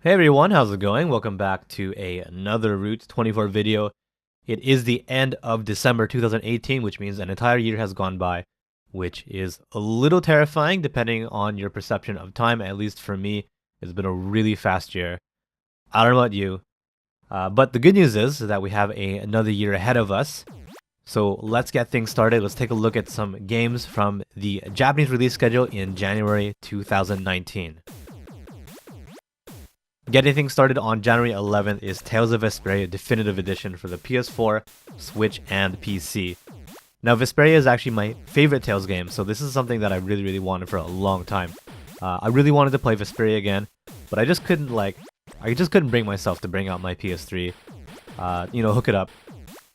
Hey everyone, how's it going? Welcome back to another Route 24 video. It is the end of December 2018, which means an entire year has gone by, which is a little terrifying depending on your perception of time. At least for me, it's been a really fast year. I don't know about you, but the good news is that we have another year ahead of us. So let's get things started. Let's take a look at some games from the Japanese release schedule in January 2019. Getting things started on January 11th is Tales of Vesperia Definitive Edition for the PS4, Switch, and PC. Now, Vesperia is actually my favorite Tales game, so this is something that I really wanted for a long time. I really wanted to play Vesperia again, but I just couldn't bring myself to bring out my PS3, hook it up,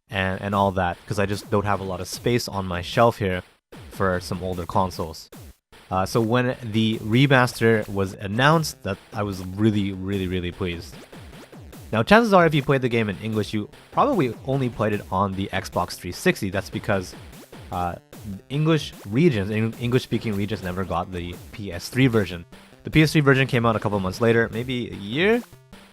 and all that, because I just don't have a lot of space on my shelf here for some older consoles. So when the remaster was announced, that I was really pleased. Now, chances are if you played the game in English, you probably only played it on the Xbox 360. That's because English-speaking regions never got the PS3 version. The PS3 version came out a couple months later, maybe a year?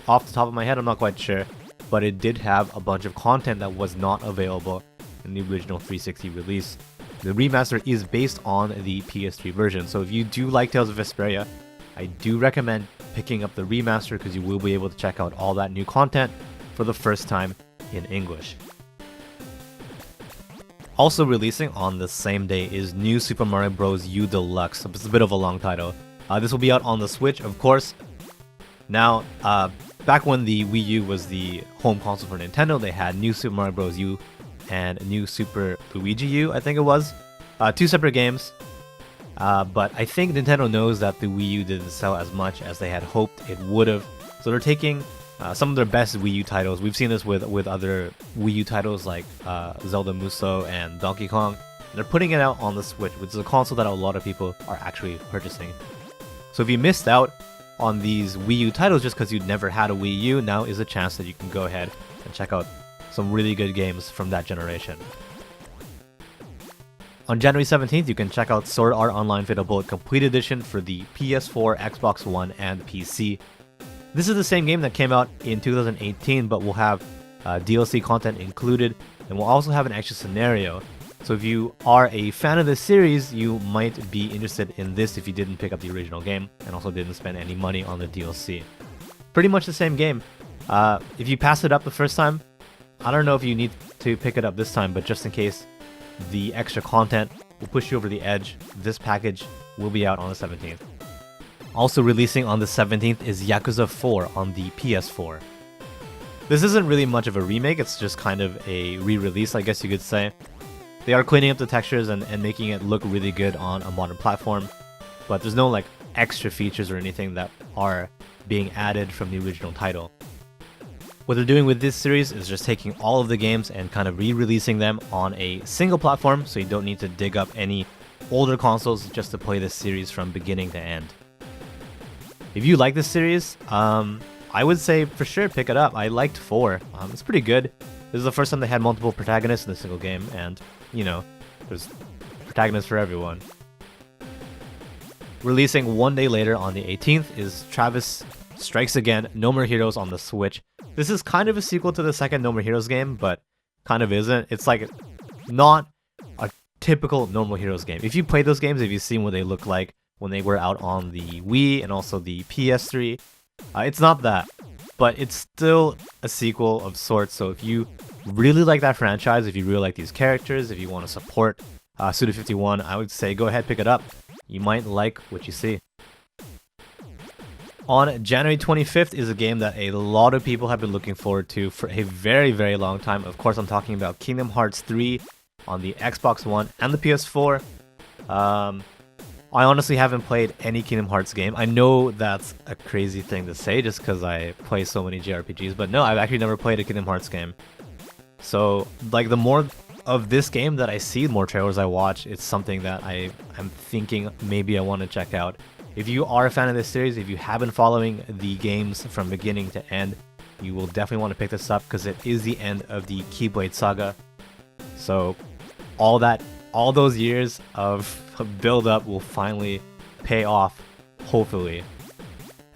Off the top of my head, I'm not quite sure. But it did have a bunch of content that was not available in the original 360 release. The remaster is based on the PS3 version, so if you do like Tales of Vesperia, I do recommend picking up the remaster because you will be able to check out all that new content for the first time in English. Also releasing on the same day is New Super Mario Bros. U Deluxe. It's a bit of a long title. This will be out on the Switch, of course. Now, back when the Wii U was the home console for Nintendo, they had New Super Mario Bros. U and New Super Luigi U, I think it was. Two separate games. But I think Nintendo knows that the Wii U didn't sell as much as they had hoped it would have. So they're taking some of their best Wii U titles. We've seen this with other Wii U titles like Zelda Muso and Donkey Kong. They're putting it out on the Switch, which is a console that a lot of people are actually purchasing. So if you missed out on these Wii U titles just because you never had a Wii U, now is a chance that you can go ahead and check out some really good games from that generation. On January 17th, you can check out Sword Art Online Fatal Bullet Complete Edition for the PS4, Xbox One, and PC. This is the same game that came out in 2018, but will have DLC content included, and will also have an extra scenario. So if you are a fan of this series, you might be interested in this if you didn't pick up the original game, and also didn't spend any money on the DLC. Pretty much the same game. If you pass it up the first time, I don't know if you need to pick it up this time, but just in case the extra content will push you over the edge, this package will be out on the 17th. Also releasing on the 17th is Yakuza 4 on the PS4. This isn't really much of a remake, it's just kind of a re-release, I guess you could say. They are cleaning up the textures and making it look really good on a modern platform, but there's no extra features or anything that are being added from the original title. What they're doing with this series is just taking all of the games and kind of re-releasing them on a single platform, so you don't need to dig up any older consoles just to play this series from beginning to end. If you like this series, I would say for sure pick it up. I liked 4. It's pretty good. This is the first time they had multiple protagonists in a single game, and, there's protagonists for everyone. Releasing one day later on the 18th is Travis Strikes Again, No More Heroes on the Switch. This is kind of a sequel to the second No More Heroes game, but kind of isn't. It's not a typical No More Heroes game. If you played those games, if you've seen what they look like when they were out on the Wii and also the PS3, it's not that. But it's still a sequel of sorts, so if you really like that franchise, if you really like these characters, if you want to support Suda51, I would say go ahead, pick it up. You might like what you see. On January 25th is a game that a lot of people have been looking forward to for a very long time. Of course, I'm talking about Kingdom Hearts 3 on the Xbox One and the PS4. I honestly haven't played any Kingdom Hearts game. I know that's a crazy thing to say just because I play so many JRPGs, but no, I've actually never played a Kingdom Hearts game. So, the more of this game that I see, the more trailers I watch, it's something that I'm thinking maybe I want to check out. If you are a fan of this series, if you have been following the games from beginning to end, you will definitely want to pick this up because it is the end of the Keyblade saga. So all those years of build-up will finally pay off, hopefully.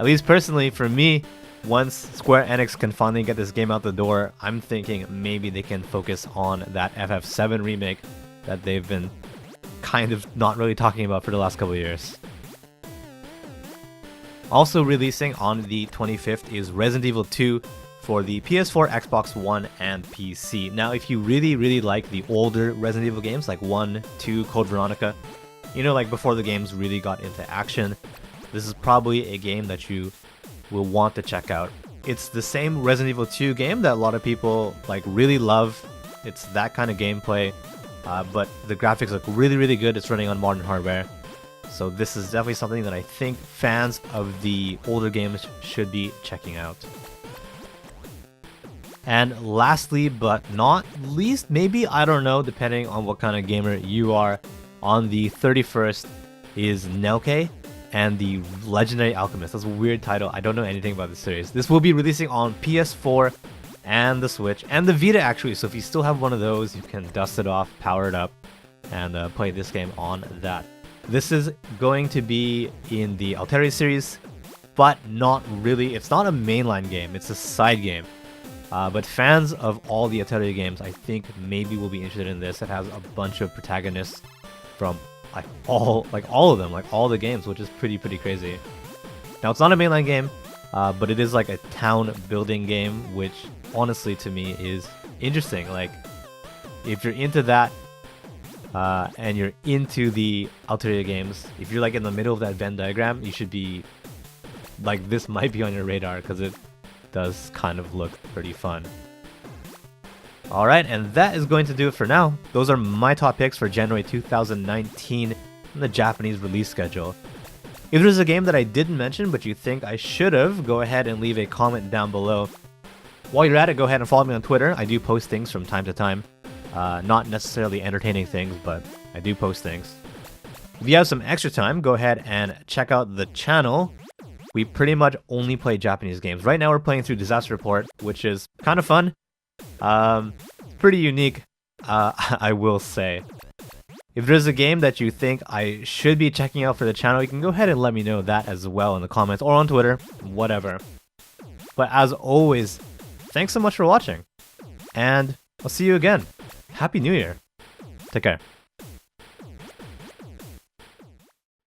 At least personally, for me, once Square Enix can finally get this game out the door, I'm thinking maybe they can focus on that FF7 remake that they've been kind of not really talking about for the last couple of years. Also releasing on the 25th is Resident Evil 2 for the PS4, Xbox One, and PC. Now, if you really like the older Resident Evil games like 1, 2, Code Veronica, you know, like before the games really got into action, this is probably a game that you will want to check out. It's the same Resident Evil 2 game that a lot of people like really love. It's that kind of gameplay, but the graphics look really good. It's running on modern hardware. So this is definitely something that I think fans of the older games should be checking out. And lastly, but not least, maybe, I don't know, depending on what kind of gamer you are, on the 31st is Nelke and the Legendary Alchemist. That's a weird title. I don't know anything about this series. This will be releasing on PS4 and the Switch and the Vita actually. So if you still have one of those, you can dust it off, power it up, and play this game on that. This is going to be in the Alteria series, but not really. It's not a mainline game. It's a side game. But fans of all the Alteria games, I think maybe will be interested in this. It has a bunch of protagonists from all of them, like all the games, which is pretty crazy. Now it's not a mainline game, but it is like a town building game, which honestly to me is interesting. Like if you're into that and you're into the Alteria games, if you're like in the middle of that Venn diagram, you should be like, this might be on your radar because it does kind of look pretty fun. Alright, and that is going to do it for now. Those are my top picks for January 2019 in the Japanese release schedule. If there's a game that I didn't mention but you think I should have, go ahead and leave a comment down below. While you're at it, go ahead and follow me on Twitter. I do post things from time to time. Not necessarily entertaining things, but I do post things. If you have some extra time, go ahead and check out the channel. We pretty much only play Japanese games. Right now we're playing through Disaster Report, which is kind of fun. Pretty unique, I will say. If there's a game that you think I should be checking out for the channel, you can go ahead and let me know that as well in the comments or on Twitter, whatever. But as always, thanks so much for watching, and I'll see you again. Happy New Year. Take care.